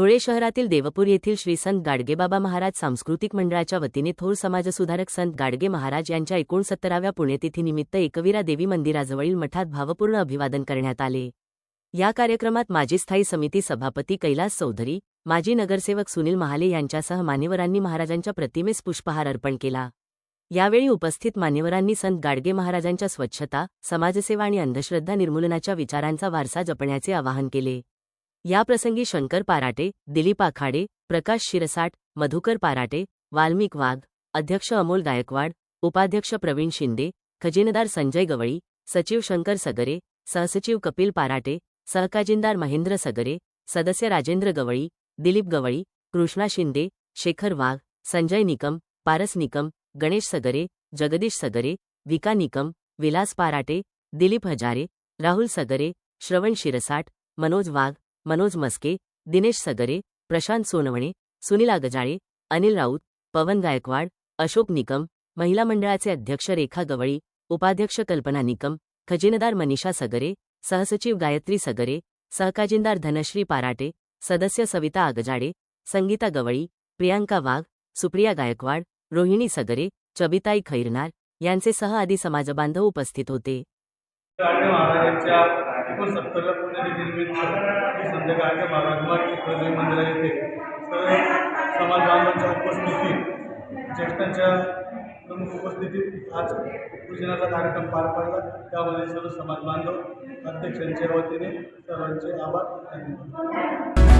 धुळे शहरातील देवपूर येथील श्री संत गाडगेबाबा महाराज सांस्कृतिक मंडळाच्या वतीने थोर समाजसुधारक संत गाडगे महाराज यांच्या 69व्या पुण्यतिथीनिमित्त एकवीरा देवी मंदिराजवळील मठात भावपूर्ण अभिवादन करण्यात आले। या कार्यक्रमात माजी स्थायी समिती सभापती कैलास चौधरी, माजी नगरसेवक सुनील महाले यांच्यासह मान्यवरांनी महाराजांच्या प्रतिमेस पुष्पहार अर्पण केला। यावेळी उपस्थित मान्यवरांनी संत गाडगे महाराजांच्या स्वच्छता, समाजसेवा आणि अंधश्रद्धा निर्मूलनाच्या विचारांचा वारसा जपण्याचे आवाहन केले। याप्रसंगी शंकर पाराटे, दिलीप आखाडे, प्रकाश शिरसाट, मधुकर पाराटे, वाल्मिक वाघ, अध्यक्ष अमोल गायकवाड, उपाध्यक्ष प्रवीण शिंदे, खजिनदार संजय गवळी, सचिव शंकर सगरे, सहसचिव कपिल पाराटे, सहकाजिनदार महेंद्र सगरे, सदस्य राजेंद्र गवळी, दिलीप गवळी, कृष्णा शिंदे, शेखर वाघ, संजय निकम, पारस निकम, गणेश सगरे, जगदीश सगरे, विका निकम, विलास पाराटे, दिलीप हजारे, राहुल सगरे, श्रवण शिरसाट, मनोज वाघ, मनोज मस्के, दिनेश सगरे, प्रशांत सोनवणे, सुनील आगजाळे, अनिल राऊत, पवन गायकवाड, अशोक निकम, महिला मंडळाचे अध्यक्ष रेखा गवळी, उपाध्यक्ष कल्पना निकम, खजिनदार मनीषा सगरे, सहसचिव गायत्री सगरे, सहकाजिनदार धनश्री पाराटे, सदस्य सविता आगजाळे, संगीता गवळी, प्रियांका वाघ, सुप्रिया गायकवाड, रोहिणी सगरे, चबिताई खैरनार यांचेसह आदी समाजबांधव उपस्थित होते। गाडगे महाराजांच्या 69व्या पुण्यतिथीनिमित्त श्री संत गाडगे महाराज मठ देवी मंदिरा येथे सर्व समाज बांधवांच्या उपस्थितीत ज्येष्ठांच्या प्रमुख उपस्थितीत आज पूजनाचा कार्यक्रम पार पडला। त्यामध्ये सर्व समाज बांधव अध्यक्षांच्या वतीने सर्वांचे आभार धन्यवाद।